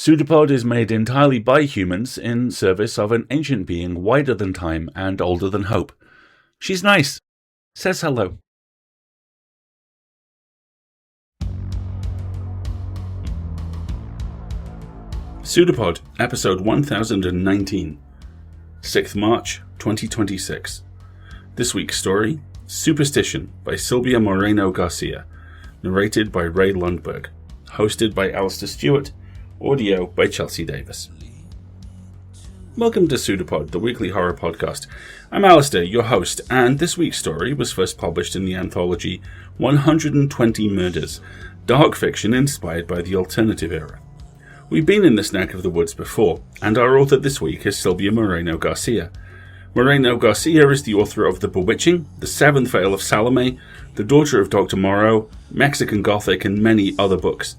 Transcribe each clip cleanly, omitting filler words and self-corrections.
PseudoPod is made entirely by humans in service of an ancient being wider than time and older than hope. She's nice. Says hello. PseudoPod, episode 1019, 6th March 2026. This week's story, Superstition by Silvia Moreno-Garcia, narrated by Rae Lundberg, hosted by Alasdair Stuart, audio by Chelsea Davis. Welcome to PseudoPod, the weekly horror podcast. I'm Alasdair, your host, and this week's story was first published in the anthology 120 Murders, dark fiction inspired by the alternative era. We've been in this neck of the woods before, and our author this week is Silvia Moreno-Garcia. Moreno-Garcia is the author of The Bewitching, The Seventh Veil of Salome, The Daughter of Dr. Moreau, Mexican Gothic, and many other books.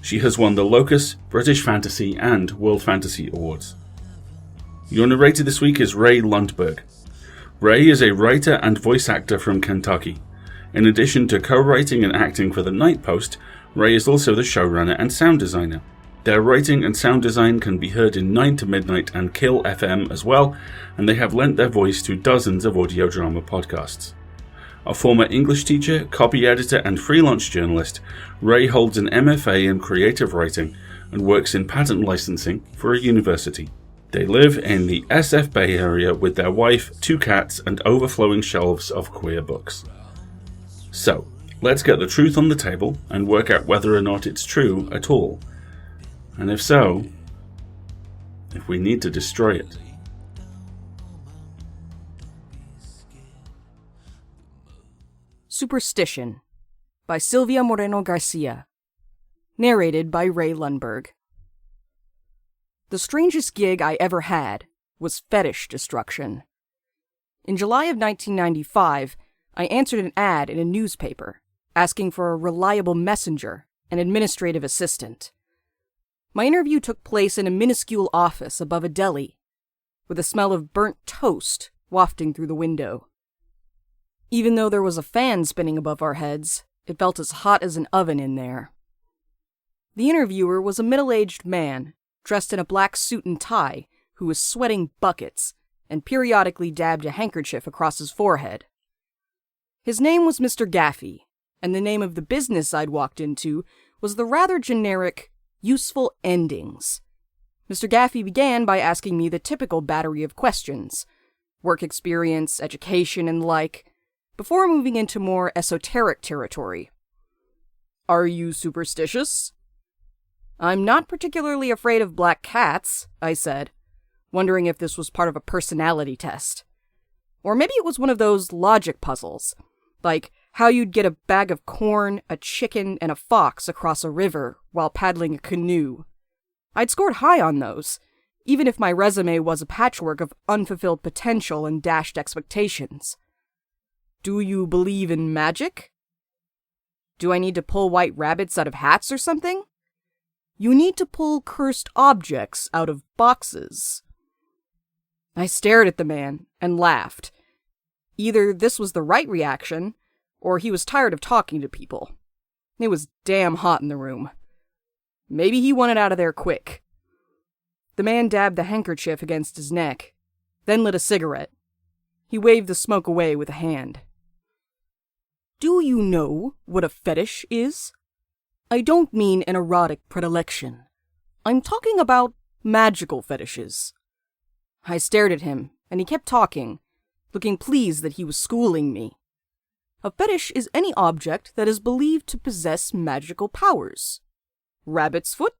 She has won the Locus, British Fantasy, and World Fantasy Awards. Your narrator this week is Rae Lundberg. Rae is a writer and voice actor from Kentucky. In addition to co-writing and acting for The Night Post, Rae is also the showrunner and sound designer. Their writing and sound design can be heard in 9 to Midnight and Kill FM as well, and they have lent their voice to dozens of audio drama podcasts. A former English teacher, copy editor, and freelance journalist, Rae holds an MFA in creative writing and works in patent licensing for a university. They live in the SF Bay Area with their wife, 2 cats, and overflowing shelves of queer books. So, let's get the truth on the table and work out whether or not it's true at all. And if so, if we need to destroy it. Superstition by Silvia Moreno-Garcia, narrated by Rae Lundberg. The strangest gig I ever had was fetish destruction. In July of 1995, I answered an ad in a newspaper asking for a reliable messenger and administrative assistant. My interview took place in a minuscule office above a deli, with the smell of burnt toast wafting through the window. Even though there was a fan spinning above our heads, it felt as hot as an oven in there. The interviewer was a middle-aged man, dressed in a black suit and tie, who was sweating buckets and periodically dabbed a handkerchief across his forehead. His name was Mr. Gaffey, and the name of the business I'd walked into was the rather generic Useful Endings. Mr. Gaffey began by asking me the typical battery of questions, work experience, education, and the like, before moving into more esoteric territory. Are you superstitious? I'm not particularly afraid of black cats, I said, wondering if this was part of a personality test. Or maybe it was one of those logic puzzles, like how you'd get a bag of corn, a chicken, and a fox across a river while paddling a canoe. I'd scored high on those, even if my resume was a patchwork of unfulfilled potential and dashed expectations. Do you believe in magic? Do I need to pull white rabbits out of hats or something? You need to pull cursed objects out of boxes. I stared at the man and laughed. Either this was the right reaction, or he was tired of talking to people. It was damn hot in the room. Maybe he wanted out of there quick. The man dabbed the handkerchief against his neck, then lit a cigarette. He waved the smoke away with a hand. Do you know what a fetish is? I don't mean an erotic predilection. I'm talking about magical fetishes. I stared at him, and he kept talking, looking pleased that he was schooling me. A fetish is any object that is believed to possess magical powers. Rabbit's foot?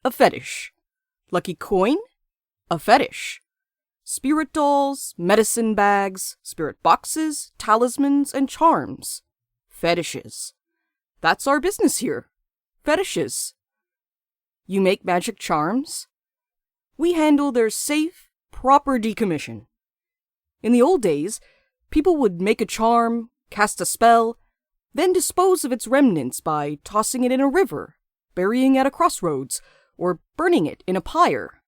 A fetish. Lucky coin? A fetish. Spirit dolls, medicine bags, spirit boxes, talismans, and charms. Fetishes. That's our business here. Fetishes. You make magic charms? We handle their safe, proper decommission. In the old days, people would make a charm, cast a spell, then dispose of its remnants by tossing it in a river, burying it at a crossroads, or burning it in a pyre.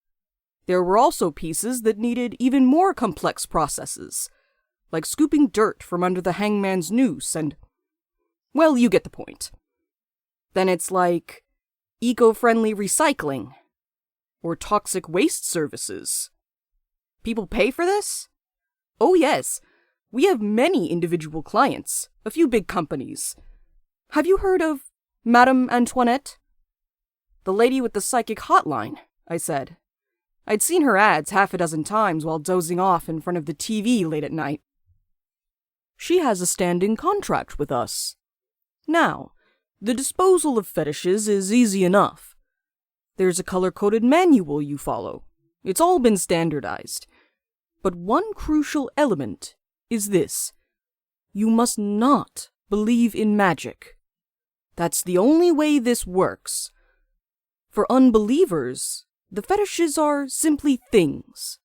There were also pieces that needed even more complex processes, like scooping dirt from under the hangman's noose and... well, you get the point. Then it's like eco-friendly recycling, or toxic waste services. People pay for this? Oh yes, we have many individual clients, a few big companies. Have you heard of Madame Antoinette? The lady with the psychic hotline, I said. I'd seen her ads half a dozen times while dozing off in front of the TV late at night. She has a standing contract with us. Now, the disposal of fetishes is easy enough. There's a color-coded manual you follow. It's all been standardized. But one crucial element is this. You must not believe in magic. That's the only way this works. For unbelievers, the fetishes are simply things.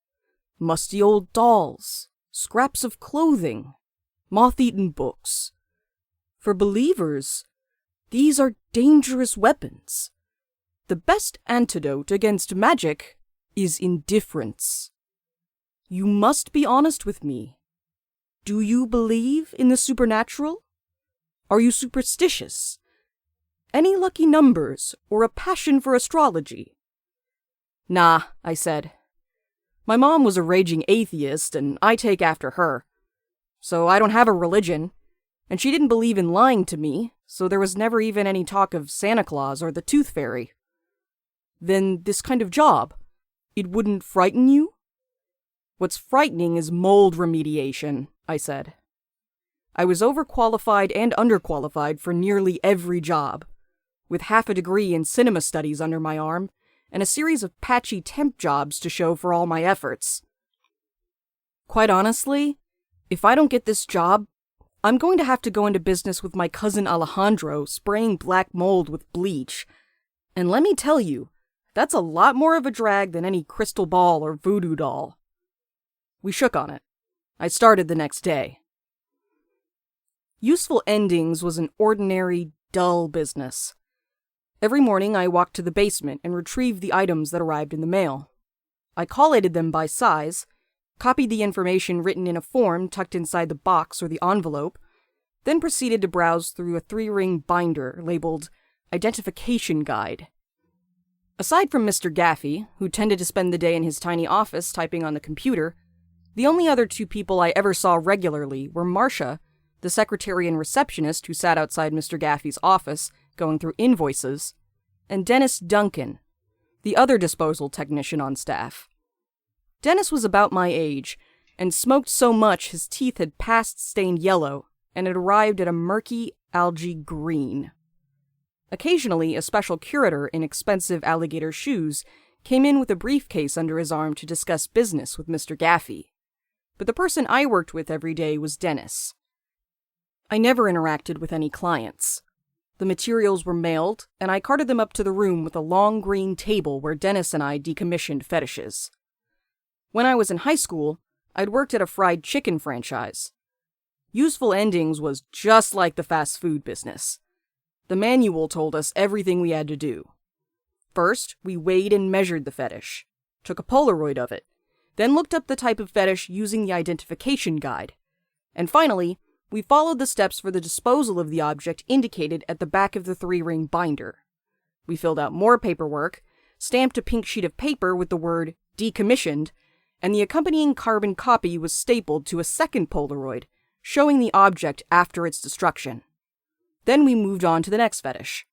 Musty old dolls, scraps of clothing, moth-eaten books. For believers, these are dangerous weapons. The best antidote against magic is indifference. You must be honest with me. Do you believe in the supernatural? Are you superstitious? Any lucky numbers or a passion for astrology? Nah, I said. My mom was a raging atheist, and I take after her. So I don't have a religion, and she didn't believe in lying to me, so there was never even any talk of Santa Claus or the Tooth Fairy. Then this kind of job, it wouldn't frighten you? What's frightening is mold remediation, I said. I was overqualified and underqualified for nearly every job, with half a degree in cinema studies under my arm, and a series of patchy temp jobs to show for all my efforts. Quite honestly, if I don't get this job, I'm going to have to go into business with my cousin Alejandro spraying black mold with bleach. And let me tell you, that's a lot more of a drag than any crystal ball or voodoo doll. We shook on it. I started the next day. Useful Endings was an ordinary, dull business. Every morning I walked to the basement and retrieved the items that arrived in the mail. I collated them by size, copied the information written in a form tucked inside the box or the envelope, then proceeded to browse through a 3-ring binder labeled Identification Guide. Aside from Mr. Gaffey, who tended to spend the day in his tiny office typing on the computer, the only other two people I ever saw regularly were Marcia, the secretary and receptionist who sat outside Mr. Gaffey's office going through invoices, and Dennis Duncan, the other disposal technician on staff. Dennis was about my age, and smoked so much his teeth had past stained yellow, and had arrived at a murky algae green. Occasionally, a special curator in expensive alligator shoes came in with a briefcase under his arm to discuss business with Mr. Gaffey. But the person I worked with every day was Dennis. I never interacted with any clients. The materials were mailed, and I carted them up to the room with a long green table where Dennis and I decommissioned fetishes. When I was in high school, I'd worked at a fried chicken franchise. Useful Endings was just like the fast food business. The manual told us everything we had to do. First, we weighed and measured the fetish, took a Polaroid of it, then looked up the type of fetish using the identification guide, and finally, we followed the steps for the disposal of the object indicated at the back of the 3-ring binder. We filled out more paperwork, stamped a pink sheet of paper with the word decommissioned, and the accompanying carbon copy was stapled to a second Polaroid, showing the object after its destruction. Then we moved on to the next fetish.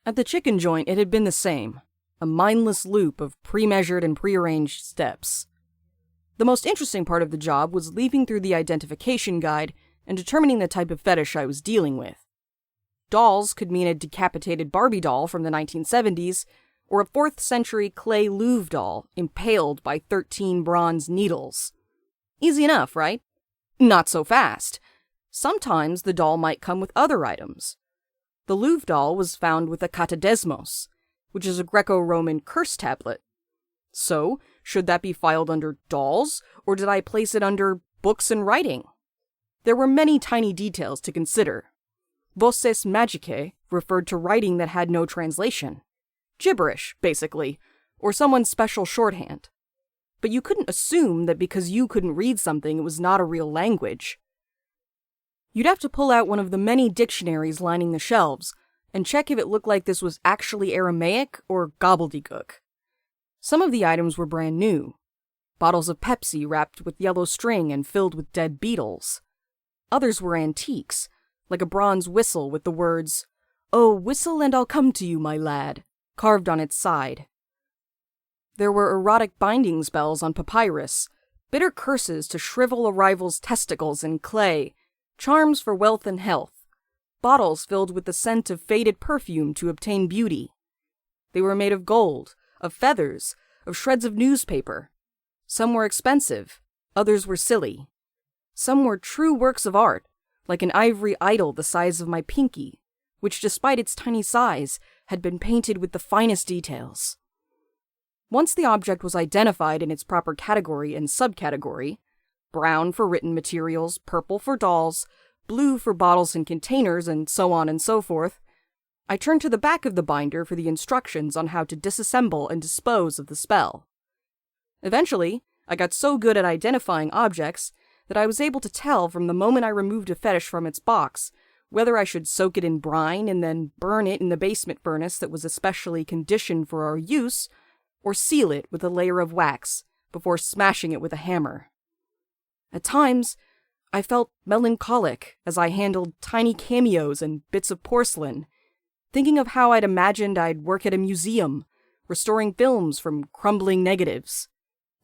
At the chicken joint, it had been the same, a mindless loop of pre-measured and pre-arranged steps. The most interesting part of the job was leafing through the identification guide and determining the type of fetish I was dealing with. Dolls could mean a decapitated Barbie doll from the 1970s, or a 4th century clay Louvre doll impaled by 13 bronze needles. Easy enough, right? Not so fast. Sometimes the doll might come with other items. The Louvre doll was found with a katadesmos, which is a Greco-Roman curse tablet. So, should that be filed under dolls, or did I place it under books and writing? There were many tiny details to consider. Voces magicae referred to writing that had no translation. Gibberish, basically, or someone's special shorthand. But you couldn't assume that because you couldn't read something it was not a real language. You'd have to pull out one of the many dictionaries lining the shelves and check if it looked like this was actually Aramaic or gobbledygook. Some of the items were brand new. Bottles of Pepsi wrapped with yellow string and filled with dead beetles. Others were antiques, like a bronze whistle with the words, "Oh, whistle and I'll come to you, my lad," carved on its side. There were erotic binding spells on papyrus, bitter curses to shrivel a rival's testicles in clay, charms for wealth and health, bottles filled with the scent of faded perfume to obtain beauty. They were made of gold, of feathers, of shreds of newspaper. Some were expensive, others were silly. Some were true works of art, like an ivory idol the size of my pinky, which despite its tiny size, had been painted with the finest details. Once the object was identified in its proper category and subcategory, brown for written materials, purple for dolls, blue for bottles and containers, and so on and so forth, I turned to the back of the binder for the instructions on how to disassemble and dispose of the spell. Eventually, I got so good at identifying objects that I was able to tell from the moment I removed a fetish from its box whether I should soak it in brine and then burn it in the basement furnace that was especially conditioned for our use, or seal it with a layer of wax before smashing it with a hammer. At times, I felt melancholic as I handled tiny cameos and bits of porcelain, thinking of how I'd imagined I'd work at a museum, restoring films from crumbling negatives,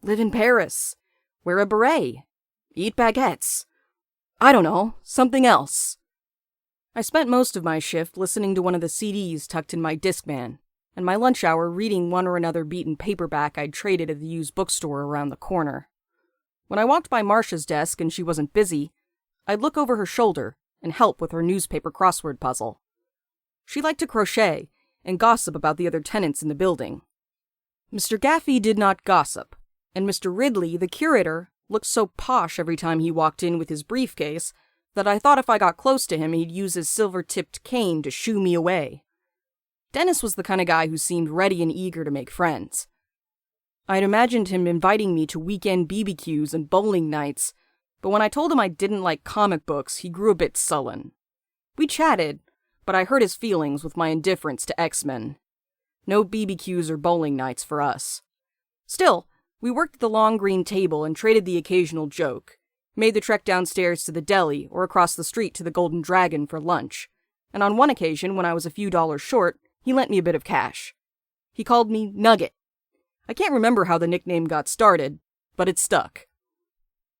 live in Paris, wear a beret, eat baguettes. I don't know, something else. I spent most of my shift listening to one of the CDs tucked in my Discman, and my lunch hour reading one or another beaten paperback I'd traded at the used bookstore around the corner. When I walked by Marcia's desk and she wasn't busy, I'd look over her shoulder and help with her newspaper crossword puzzle. She liked to crochet and gossip about the other tenants in the building. Mr. Gaffey did not gossip, and Mr. Ridley, the curator, looked so posh every time he walked in with his briefcase that I thought if I got close to him he'd use his silver-tipped cane to shoo me away. Dennis was the kind of guy who seemed ready and eager to make friends. I'd imagined him inviting me to weekend BBQs and bowling nights, but when I told him I didn't like comic books, he grew a bit sullen. We chatted, but I hurt his feelings with my indifference to X-Men. No BBQs or bowling nights for us. Still, we worked at the long green table and traded the occasional joke, made the trek downstairs to the deli or across the street to the Golden Dragon for lunch, and on one occasion, when I was a few dollars short, he lent me a bit of cash. He called me Nugget. I can't remember how the nickname got started, but it stuck.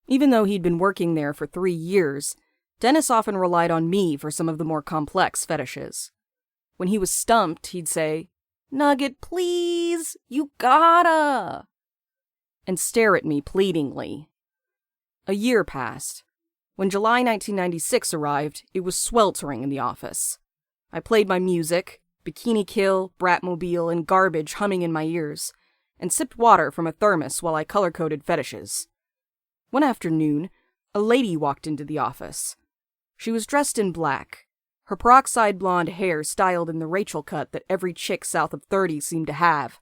Even though he'd been working there for 3 years, Dennis often relied on me for some of the more complex fetishes. When he was stumped, he'd say, "Nugget, please, you gotta," and stare at me pleadingly. A year passed. When July 1996 arrived, it was sweltering in the office. I played my music, Bikini Kill, Bratmobile, and garbage humming in my ears, and sipped water from a thermos while I color-coded fetishes. One afternoon, a lady walked into the office. She was dressed in black, her peroxide blonde hair styled in the Rachel cut that every chick south of 30 seemed to have.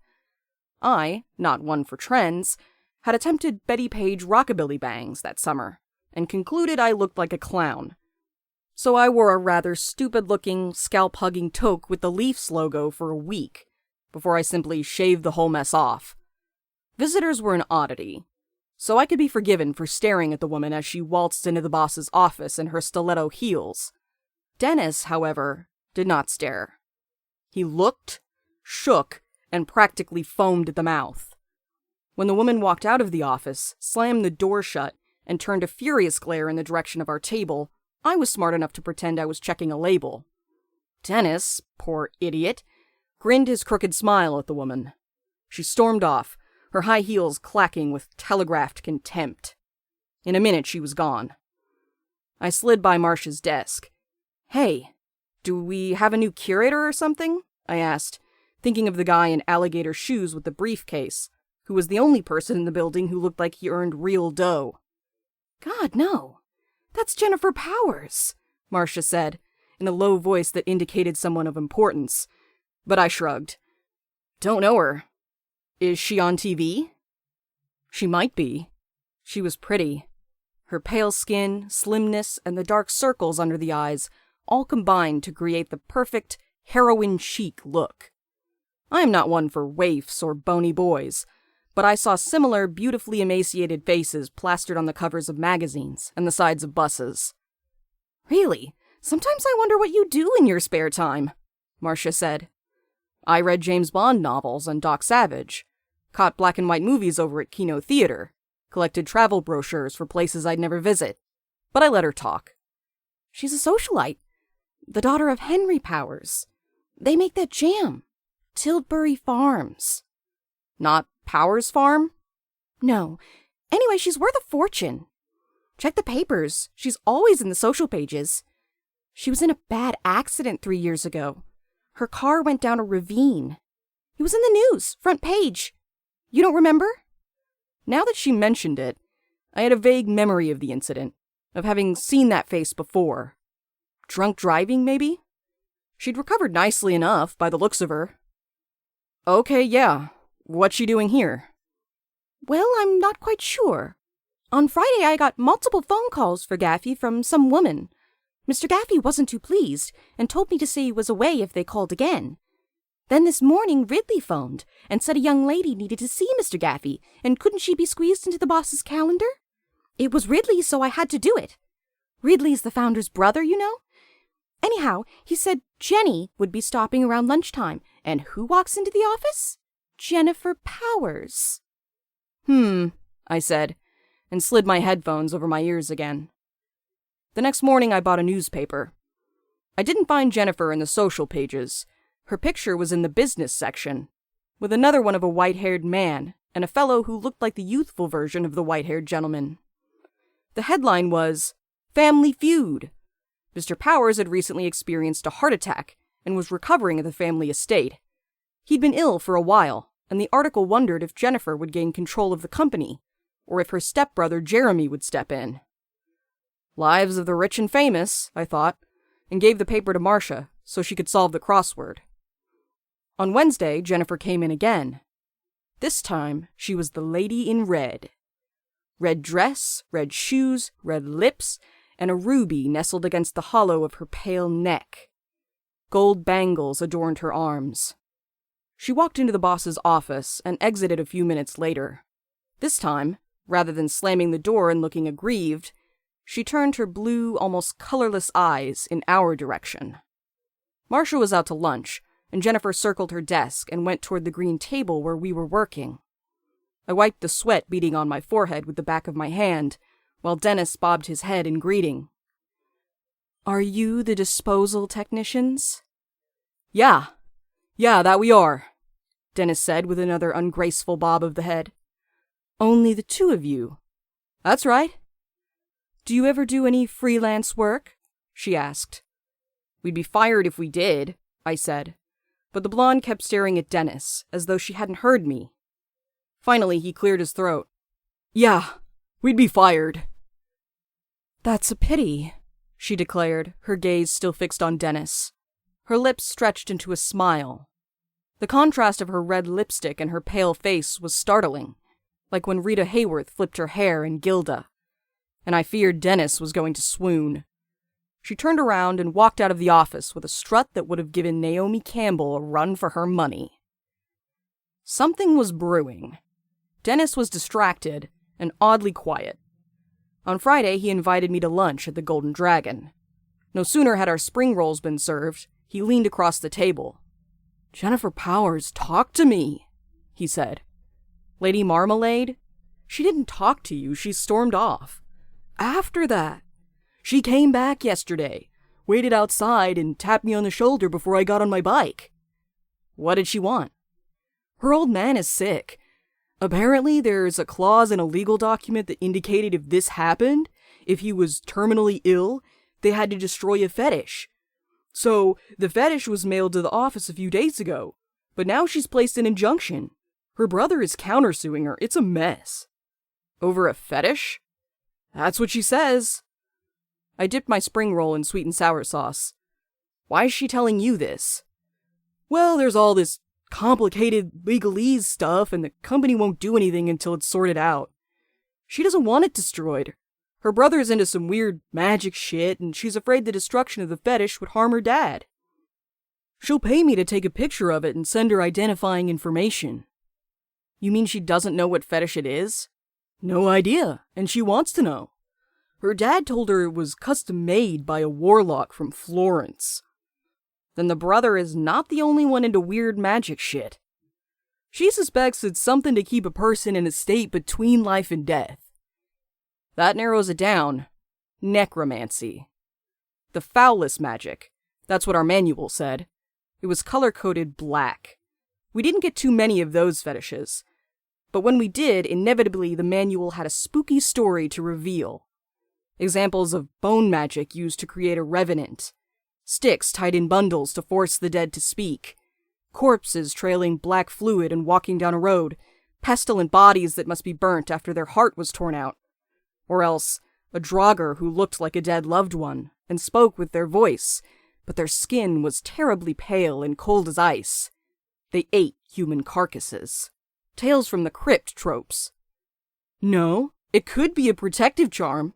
I, not one for trends, had attempted Betty Page rockabilly bangs that summer, and concluded I looked like a clown. So I wore a rather stupid-looking, scalp-hugging toque with the Leafs logo for a week, before I simply shaved the whole mess off. Visitors were an oddity, so I could be forgiven for staring at the woman as she waltzed into the boss's office in her stiletto heels. Dennis, however, did not stare. He looked, shook, and practically foamed at the mouth. When the woman walked out of the office, slammed the door shut, and turned a furious glare in the direction of our table, I was smart enough to pretend I was checking a label. Dennis, poor idiot, grinned his crooked smile at the woman. She stormed off, her high heels clacking with telegraphed contempt. In a minute, she was gone. I slid by Marcia's desk. "Hey, do we have a new curator or something?" I asked, thinking of the guy in alligator shoes with the briefcase, who was the only person in the building who looked like he earned real dough. "God, no. That's Jennifer Powers," Marcia said, in a low voice that indicated someone of importance. But I shrugged. "Don't know her. Is she on TV?" She might be. She was pretty. Her pale skin, slimness, and the dark circles under the eyes all combined to create the perfect, heroin-chic look. I am not one for waifs or bony boys, but I saw similar beautifully emaciated faces plastered on the covers of magazines and the sides of buses. Really? Sometimes I wonder what you do in your spare time, Marcia said. I read James Bond novels and Doc Savage, caught black and white movies over at Kino Theater, collected travel brochures for places I'd never visit, but I let her talk. She's a socialite, the daughter of Henry Powers. They make that jam. Tilbury Farms. Not Powers Farm? No. Anyway, she's worth a fortune. Check the papers. She's always in the social pages. She was in a bad accident 3 years ago. Her car went down a ravine. It was in the news, front page. You don't remember? Now that she mentioned it, I had a vague memory of the incident, of having seen that face before. Drunk driving, maybe? She'd recovered nicely enough, by the looks of her. Okay, yeah. What's she doing here? Well, I'm not quite sure. On Friday, I got multiple phone calls for Gaffey from some woman. Mr. Gaffey wasn't too pleased and told me to say he was away if they called again. Then this morning, Ridley phoned and said a young lady needed to see Mr. Gaffey, and couldn't she be squeezed into the boss's calendar? It was Ridley, so I had to do it. Ridley's the founder's brother, you know? Anyhow, he said Jenny would be stopping around lunchtime, and who walks into the office? Jennifer Powers. I said, and slid my headphones over my ears again. The next morning I bought a newspaper. I didn't find Jennifer in the social pages. Her picture was in the business section, with another one of a white-haired man and a fellow who looked like the youthful version of the white-haired gentleman. The headline was, Family Feud. Mr. Powers had recently experienced a heart attack and was recovering at the family estate. He'd been ill for a while, and the article wondered if Jennifer would gain control of the company, or if her stepbrother Jeremy would step in. Lives of the rich and famous, I thought, and gave the paper to Marcia so she could solve the crossword. On Wednesday, Jennifer came in again. This time, she was the lady in red. Red dress, red shoes, red lips, and a ruby nestled against the hollow of her pale neck. Gold bangles adorned her arms. She walked into the boss's office and exited a few minutes later. This time, rather than slamming the door and looking aggrieved, she turned her blue, almost colorless eyes in our direction. Marcia was out to lunch, and Jennifer circled her desk and went toward the green table where we were working. I wiped the sweat beading on my forehead with the back of my hand, while Dennis bobbed his head in greeting. Are you the disposal technicians? Yeah, that we are, Dennis said with another ungraceful bob of the head. Only the two of you? That's right. Do you ever do any freelance work? She asked. We'd be fired if we did, I said, but the blonde kept staring at Dennis, as though she hadn't heard me. Finally, he cleared his throat. Yeah, we'd be fired. That's a pity, she declared, her gaze still fixed on Dennis. Her lips stretched into a smile. The contrast of her red lipstick and her pale face was startling, like when Rita Hayworth flipped her hair in Gilda, and I feared Dennis was going to swoon. She turned around and walked out of the office with a strut that would have given Naomi Campbell a run for her money. Something was brewing. Dennis was distracted and oddly quiet. On Friday, he invited me to lunch at the Golden Dragon. No sooner had our spring rolls been served, he leaned across the table. Jennifer Powers talked to me, he said. Lady Marmalade? She didn't talk to you, she stormed off. After that, she came back yesterday, waited outside and tapped me on the shoulder before I got on my bike. What did she want? Her old man is sick. Apparently there's a clause in a legal document that indicated if this happened, if he was terminally ill, they had to destroy a fetish. So, the fetish was mailed to the office a few days ago, but now she's placed an injunction. Her brother is countersuing her. It's a mess. Over a fetish? That's what she says. I dipped my spring roll in sweet and sour sauce. Why is she telling you this? Well, there's all this complicated legalese stuff, and the company won't do anything until it's sorted out. She doesn't want it destroyed. Her brother's into some weird magic shit, and she's afraid the destruction of the fetish would harm her dad. She'll pay me to take a picture of it and send her identifying information. You mean she doesn't know what fetish it is? No idea, and she wants to know. Her dad told her it was custom made by a warlock from Florence. Then the brother is not the only one into weird magic shit. She suspects it's something to keep a person in a state between life and death. That narrows it down. Necromancy. The foulest magic. That's what our manual said. It was color-coded black. We didn't get too many of those fetishes. But when we did, inevitably the manual had a spooky story to reveal. Examples of bone magic used to create a revenant. Sticks tied in bundles to force the dead to speak. Corpses trailing black fluid and walking down a road. Pestilent bodies that must be burnt after their heart was torn out. Or else, a draugr who looked like a dead loved one and spoke with their voice, but their skin was terribly pale and cold as ice. They ate human carcasses. Tales from the crypt tropes. No, it could be a protective charm.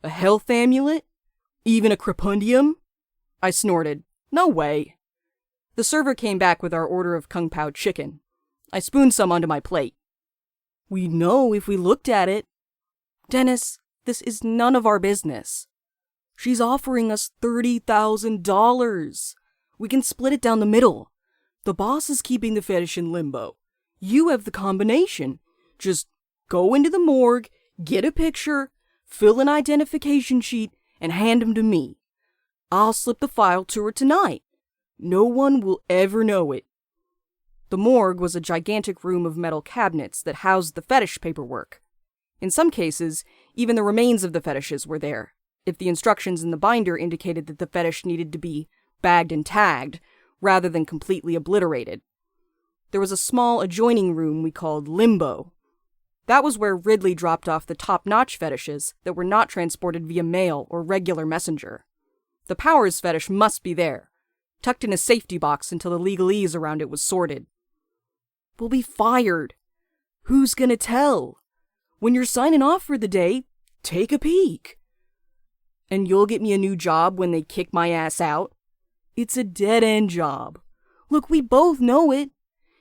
A health amulet? Even a crepundium? I snorted. No way. The server came back with our order of kung pao chicken. I spooned some onto my plate. We'd know if we looked at it. Dennis, this is none of our business. She's offering us $30,000. We can split it down the middle. The boss is keeping the fetish in limbo. You have the combination. Just go into the morgue, get a picture, fill an identification sheet, and hand them to me. I'll slip the file to her tonight. No one will ever know it. The morgue was a gigantic room of metal cabinets that housed the fetish paperwork. In some cases, even the remains of the fetishes were there, if the instructions in the binder indicated that the fetish needed to be bagged and tagged, rather than completely obliterated. There was a small adjoining room we called Limbo. That was where Ridley dropped off the top-notch fetishes that were not transported via mail or regular messenger. The Powers fetish must be there, tucked in a safety box until the legalese around it was sorted. We'll be fired. Who's gonna tell? When you're signing off for the day, take a peek. And you'll get me a new job when they kick my ass out? It's a dead-end job. Look, we both know it.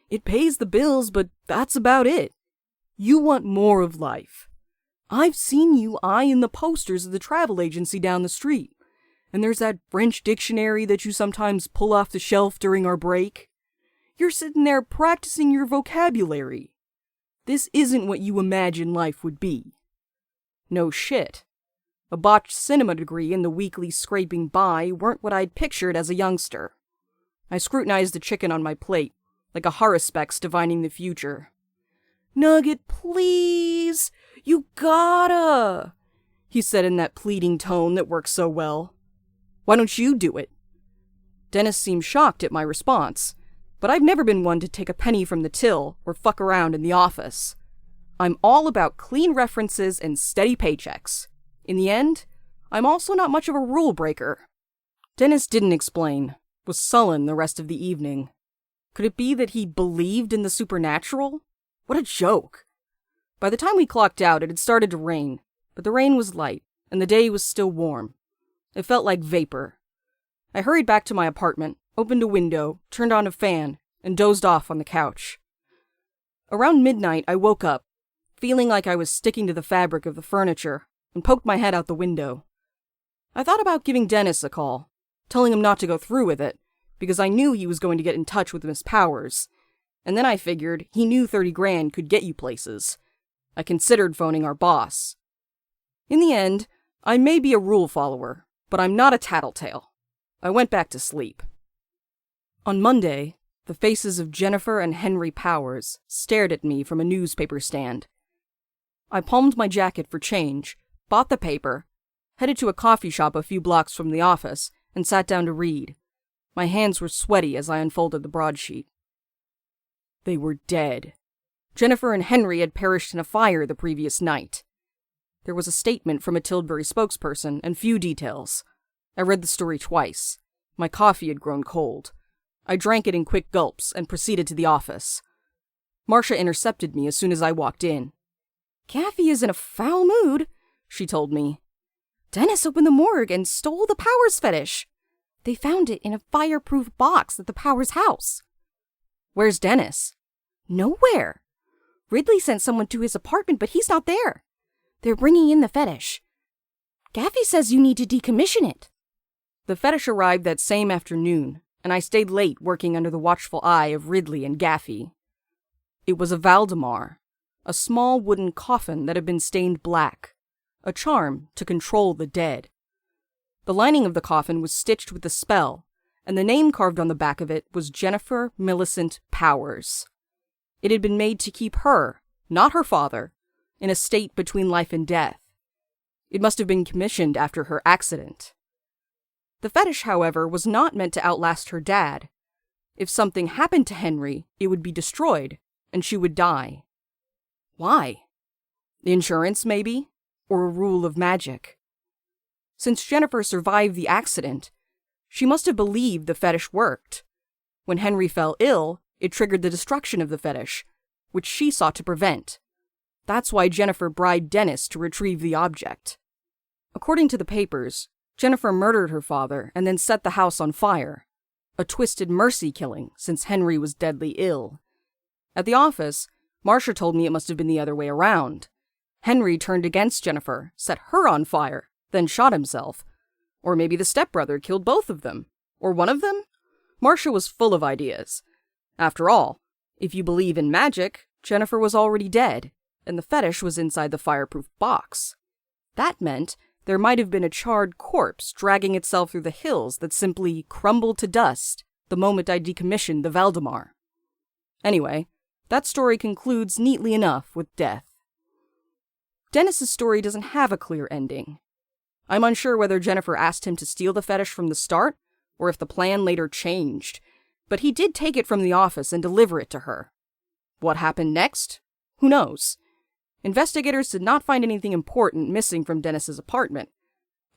It pays the bills, but that's about it. You want more of life. I've seen you eyeing the posters of the travel agency down the street. And there's that French dictionary that you sometimes pull off the shelf during our break. You're sitting there practicing your vocabulary. This isn't what you imagine life would be. No shit. A botched cinema degree and the weekly scraping by weren't what I'd pictured as a youngster. I scrutinized the chicken on my plate, like a haruspex divining the future. Nugget, please! You gotta! He said in that pleading tone that works so well. Why don't you do it? Dennis seemed shocked at my response, but I've never been one to take a penny from the till or fuck around in the office. I'm all about clean references and steady paychecks. In the end, I'm also not much of a rule breaker. Dennis didn't explain, was sullen the rest of the evening. Could it be that he believed in the supernatural? What a joke. By the time we clocked out, it had started to rain, but the rain was light, and the day was still warm. It felt like vapor. I hurried back to my apartment, opened a window, turned on a fan, and dozed off on the couch. Around midnight, I woke up, feeling like I was sticking to the fabric of the furniture, and poked my head out the window. I thought about giving Dennis a call, telling him not to go through with it, because I knew he was going to get in touch with Miss Powers, and then I figured he knew 30 grand could get you places. I considered phoning our boss. In the end, I may be a rule follower, but I'm not a tattletale. I went back to sleep. On Monday, the faces of Jennifer and Henry Powers stared at me from a newspaper stand. I palmed my jacket for change, bought the paper, headed to a coffee shop a few blocks from the office, and sat down to read. My hands were sweaty as I unfolded the broadsheet. They were dead. Jennifer and Henry had perished in a fire the previous night. There was a statement from a Tilbury spokesperson and few details. I read the story twice. My coffee had grown cold. I drank it in quick gulps and proceeded to the office. Marcia intercepted me as soon as I walked in. "Kathy is in a foul mood," she told me. "Dennis opened the morgue and stole the Powers fetish. They found it in a fireproof box at the Powers' house. Where's Dennis? Nowhere. Ridley sent someone to his apartment, but he's not there. They're bringing in the fetish. Gaffey says you need to decommission it. The fetish arrived that same afternoon, and I stayed late working under the watchful eye of Ridley and Gaffey. It was a Valdemar, a small wooden coffin that had been stained black, a charm to control the dead. The lining of the coffin was stitched with a spell, and the name carved on the back of it was Jennifer Millicent Powers. It had been made to keep her, not her father, in a state between life and death. It must have been commissioned after her accident. The fetish, however, was not meant to outlast her dad. If something happened to Henry, it would be destroyed, and she would die. Why? Insurance, maybe? Or a rule of magic? Since Jennifer survived the accident, she must have believed the fetish worked. When Henry fell ill, it triggered the destruction of the fetish, which she sought to prevent. That's why Jennifer bribed Dennis to retrieve the object. According to the papers, Jennifer murdered her father and then set the house on fire. A twisted mercy killing, since Henry was deadly ill. At the office, Marcia told me it must have been the other way around. Henry turned against Jennifer, set her on fire, then shot himself. Or maybe the stepbrother killed both of them. Or one of them? Marcia was full of ideas. After all, if you believe in magic, Jennifer was already dead, and the fetish was inside the fireproof box. That meant there might have been a charred corpse dragging itself through the hills that simply crumbled to dust the moment I decommissioned the Valdemar. Anyway, that story concludes neatly enough with death. Dennis's story doesn't have a clear ending. I'm unsure whether Jennifer asked him to steal the fetish from the start, or if the plan later changed, but he did take it from the office and deliver it to her. What happened next? Who knows? Investigators did not find anything important missing from Dennis's apartment,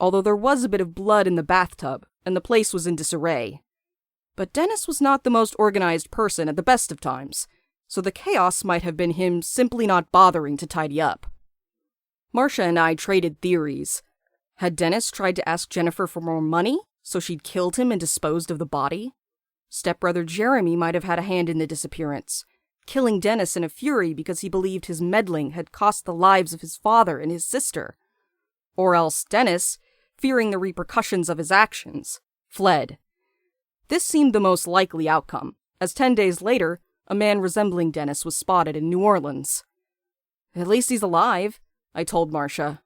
although there was a bit of blood in the bathtub, and the place was in disarray. But Dennis was not the most organized person at the best of times, so the chaos might have been him simply not bothering to tidy up. Marcia and I traded theories. Had Dennis tried to ask Jennifer for more money, so she'd killed him and disposed of the body? Stepbrother Jeremy might have had a hand in the disappearance, killing Dennis in a fury because he believed his meddling had cost the lives of his father and his sister. Or else Dennis, fearing the repercussions of his actions, fled. This seemed the most likely outcome, as 10 days later, a man resembling Dennis was spotted in New Orleans. "At least he's alive," I told Marcia.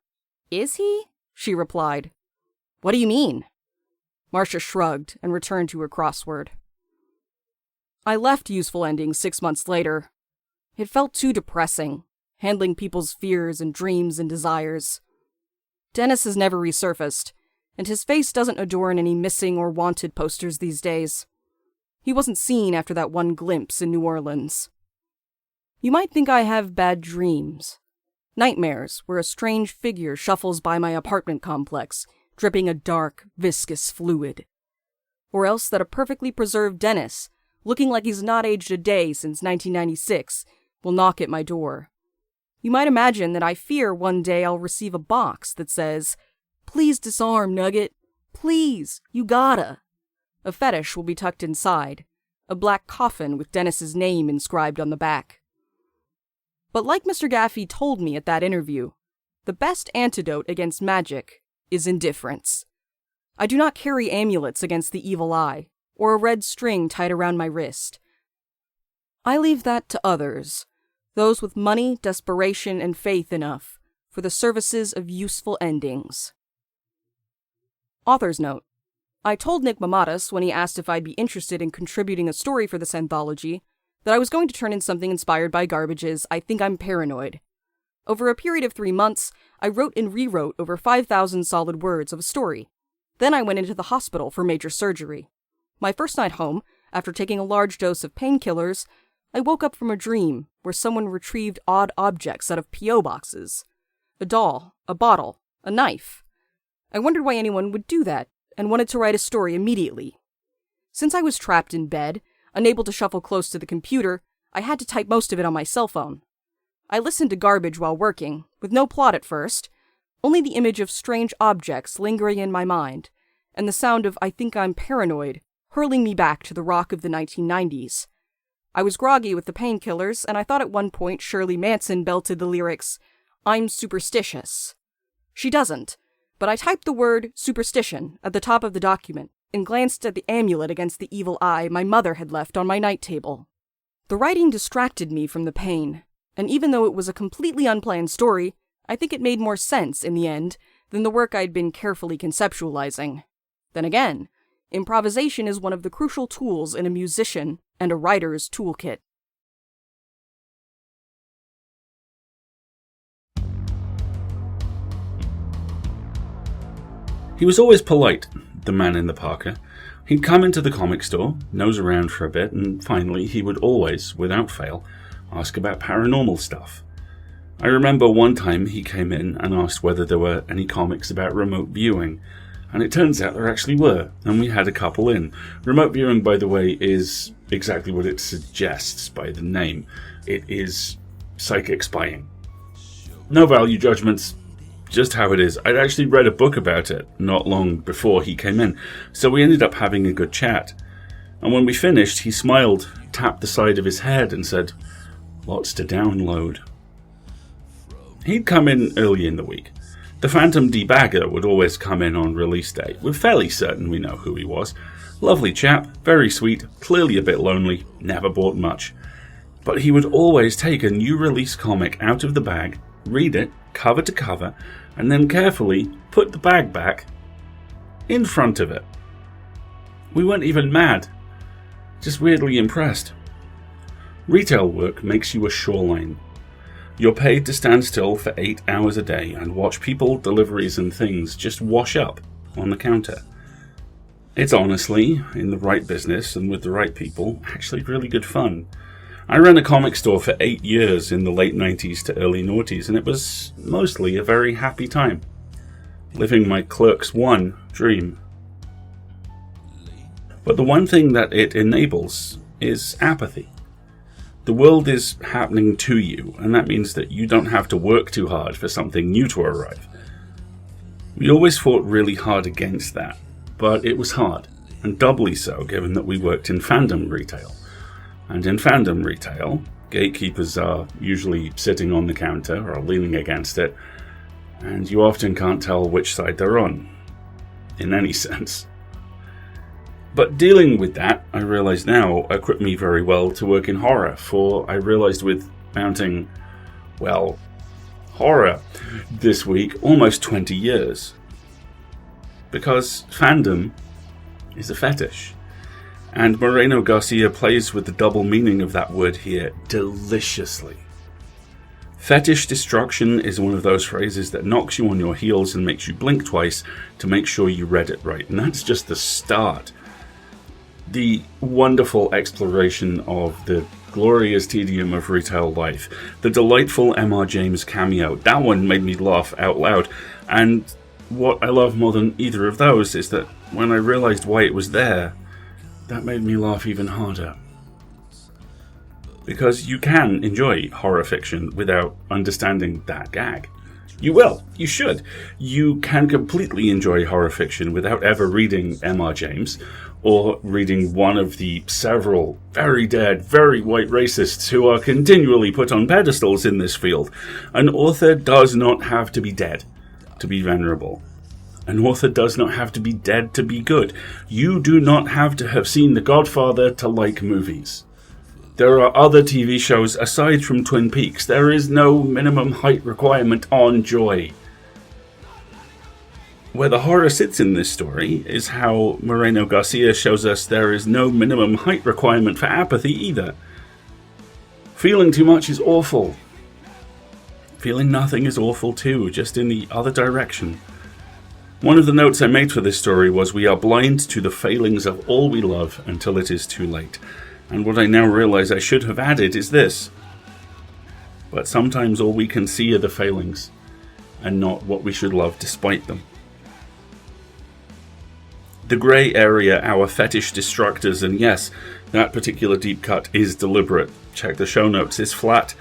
"Is he?" she replied. "What do you mean?" Marcia shrugged and returned to her crossword. I left Useful Endings 6 months later. It felt too depressing, handling people's fears and dreams and desires. Dennis has never resurfaced, and his face doesn't adorn any missing or wanted posters these days. He wasn't seen after that one glimpse in New Orleans. You might think I have bad dreams. Nightmares where a strange figure shuffles by my apartment complex, dripping a dark, viscous fluid. Or else that a perfectly preserved Dennis, looking like he's not aged a day since 1996, will knock at my door. You might imagine that I fear one day I'll receive a box that says, "Please disarm, Nugget. Please, you gotta." A fetish will be tucked inside, a black coffin with Dennis's name inscribed on the back. But like Mr. Gaffey told me at that interview, the best antidote against magic is indifference. I do not carry amulets against the evil eye, or a red string tied around my wrist. I leave that to others, those with money, desperation, and faith enough for the services of Useful Endings. Author's note. I told Nick Mamadas when he asked if I'd be interested in contributing a story for this anthology that I was going to turn in something inspired by Garbage's I Think I'm Paranoid. Over a period of 3 months, I wrote and rewrote over 5,000 solid words of a story. Then I went into the hospital for major surgery. My first night home, after taking a large dose of painkillers, I woke up from a dream where someone retrieved odd objects out of P.O. boxes. A doll, a bottle, a knife. I wondered why anyone would do that, and wanted to write a story immediately. Since I was trapped in bed, unable to shuffle close to the computer, I had to type most of it on my cell phone. I listened to Garbage while working, with no plot at first, only the image of strange objects lingering in my mind, and the sound of I Think I'm Paranoid hurling me back to the rock of the 1990s. I was groggy with the painkillers, and I thought at one point Shirley Manson belted the lyrics, "I'm superstitious." She doesn't, but I typed the word superstition at the top of the document and glanced at the amulet against the evil eye my mother had left on my night table. The writing distracted me from the pain, and even though it was a completely unplanned story, I think it made more sense in the end than the work I'd been carefully conceptualizing. Then again, improvisation is one of the crucial tools in a musician and a writer's toolkit. He was always polite, the man in the parka. He'd come into the comic store, nose around for a bit, and finally he would always, without fail, ask about paranormal stuff. I remember one time he came in and asked whether there were any comics about remote viewing, and it turns out there actually were, and we had a couple in. Remote viewing, by the way, is exactly what it suggests by the name. It is psychic spying. No value judgments, just how it is. I'd actually read a book about it not long before he came in, so we ended up having a good chat. And when we finished, he smiled, tapped the side of his head and said, "Lots to download." He'd come in early in the week. The Phantom Debagger would always come in on release day. We're fairly certain we know who he was. Lovely chap, very sweet, clearly a bit lonely, never bought much. But he would always take a new release comic out of the bag, read it, cover to cover, and then carefully put the bag back in front of it. We weren't even mad, just weirdly impressed. Retail work makes you a shoreline. You're paid to stand still for 8 hours a day and watch people, deliveries and things just wash up on the counter. It's honestly, in the right business and with the right people, actually really good fun. I ran a comic store for 8 years in the late 90s to early noughties, and it was mostly a very happy time. Living my Clerks 1 dream. But the one thing that it enables is apathy. The world is happening to you, and that means that you don't have to work too hard for something new to arrive. We always fought really hard against that, but it was hard, and doubly so given that we worked in fandom retail. And in fandom retail, gatekeepers are usually sitting on the counter or leaning against it, and you often can't tell which side they're on, in any sense. But dealing with that, I realise now, equipped me very well to work in horror, for I realised with mounting, well, horror this week, almost 20 years. Because fandom is a fetish. And Moreno-Garcia plays with the double meaning of that word here deliciously. Fetish destruction is one of those phrases that knocks you on your heels and makes you blink twice to make sure you read it right. And that's just the start. The wonderful exploration of the glorious tedium of retail life. The delightful M.R. James cameo. That one made me laugh out loud. And what I love more than either of those is that when I realised why it was there, that made me laugh even harder. Because you can enjoy horror fiction without understanding that gag. You will. You should. You can completely enjoy horror fiction without ever reading M.R. James, or reading one of the several very dead, very white racists who are continually put on pedestals in this field. An author does not have to be dead to be venerable. An author does not have to be dead to be good. You do not have to have seen The Godfather to like movies. There are other TV shows aside from Twin Peaks. There is no minimum height requirement on joy. Where the horror sits in this story is how Moreno-Garcia shows us there is no minimum height requirement for apathy either. Feeling too much is awful. Feeling nothing is awful too, just in the other direction. One of the notes I made for this story was, "We are blind to the failings of all we love until it is too late." And what I now realise I should have added is this: but sometimes all we can see are the failings, and not what we should love despite them. The grey area, our fetish destructors, and yes, that particular deep cut is deliberate. Check the show notes, is flat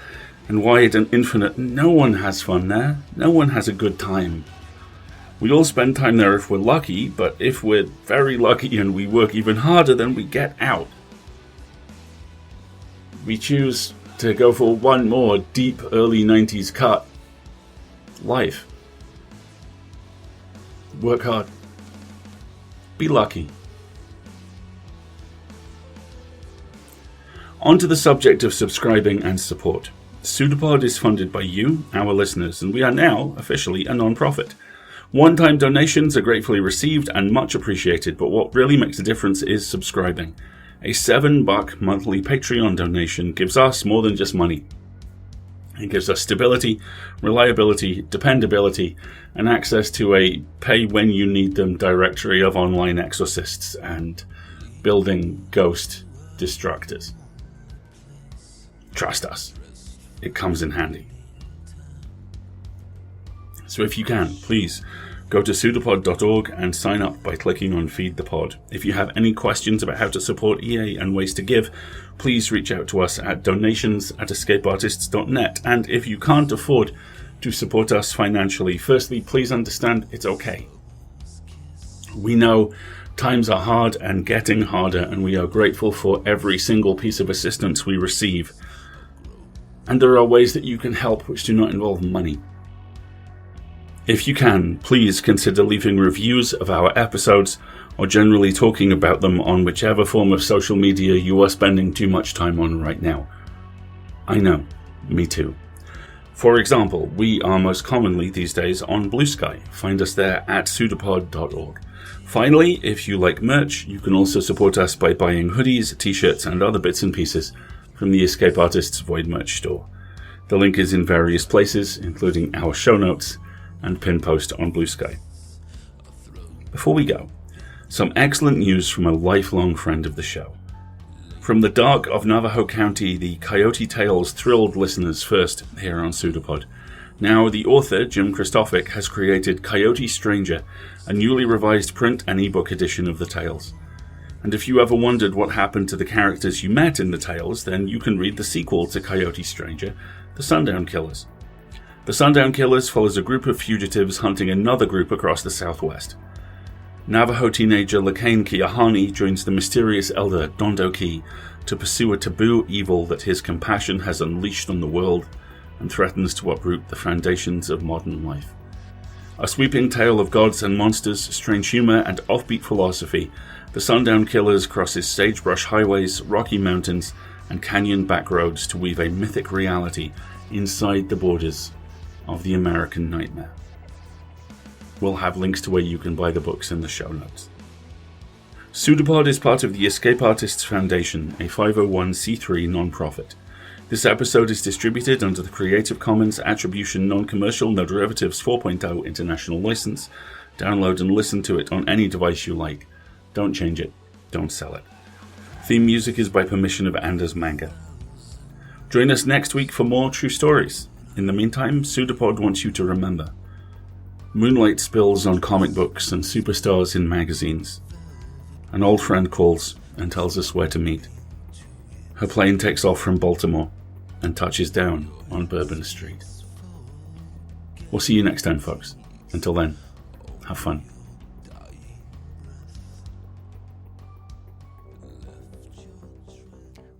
and wide and infinite. No one has fun there. No one has a good time. We all spend time there if we're lucky, but if we're very lucky and we work even harder, then we get out. We choose to go for one more deep early 90s cut. Life. Work hard. Be lucky. On to the subject of subscribing and support. PseudoPod is funded by you, our listeners, and we are now officially a non-profit. One-time donations are gratefully received and much appreciated, but what really makes a difference is subscribing. A $7 monthly Patreon donation gives us more than just money. It gives us stability, reliability, dependability, and access to a pay-when-you-need-them directory of online exorcists and building ghost destructors. Trust us, it comes in handy. So if you can, please go to pseudopod.org and sign up by clicking on Feed the Pod. If you have any questions about how to support EA and ways to give, please reach out to us at donations@escapeartists.net. And if you can't afford to support us financially, firstly, please understand it's okay. We know times are hard and getting harder, and we are grateful for every single piece of assistance we receive. And there are ways that you can help which do not involve money. If you can, please consider leaving reviews of our episodes or generally talking about them on whichever form of social media you are spending too much time on right now. I know, me too. For example, we are most commonly these days on Blue Sky. Find us there at pseudopod.org. Finally, if you like merch, you can also support us by buying hoodies, t-shirts and other bits and pieces from the Escape Artists Void merch store. The link is in various places, including our show notes and pin post on Blue Sky. Before we go, some excellent news from a lifelong friend of the show. From the dark of Navajo County, the Coyote Tales thrilled listeners first here on Pseudopod. Now the author, Jim Kristofik, has created Coyote Stranger, a newly revised print and ebook edition of the tales. And if you ever wondered what happened to the characters you met in the tales, then you can read the sequel to Coyote Stranger, The Sundown Killers. The Sundown Killers follows a group of fugitives hunting another group across the southwest. Navajo teenager Lakain Kiahani joins the mysterious elder Dondo Key to pursue a taboo evil that his compassion has unleashed on the world and threatens to uproot the foundations of modern life. A sweeping tale of gods and monsters, strange humor, and offbeat philosophy, The Sundown Killers crosses sagebrush highways, rocky mountains, and canyon backroads to weave a mythic reality inside the borders of the American nightmare. We'll have links to where you can buy the books in the show notes. PseudoPod is part of the Escape Artists Foundation, a 501c3 non-profit. This episode is distributed under the Creative Commons Attribution Non-Commercial No Derivatives 4.0 International License. Download and listen to it on any device you like. Don't change it. Don't sell it. Theme music is by permission of Anders Manga. Join us next week for more true stories. In the meantime, PseudoPod wants you to remember. Moonlight spills on comic books and superstars in magazines. An old friend calls and tells us where to meet. Her plane takes off from Baltimore and touches down on Bourbon Street. We'll see you next time, folks. Until then, have fun.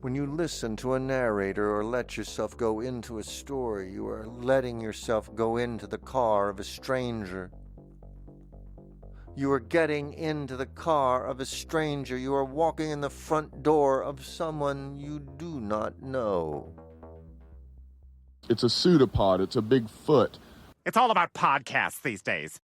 When you listen to a narrator or let yourself go into a story, you are letting yourself go into the car of a stranger. You are getting into the car of a stranger. You are walking in the front door of someone you do not know. It's a pseudopod. It's a big foot. It's all about podcasts these days.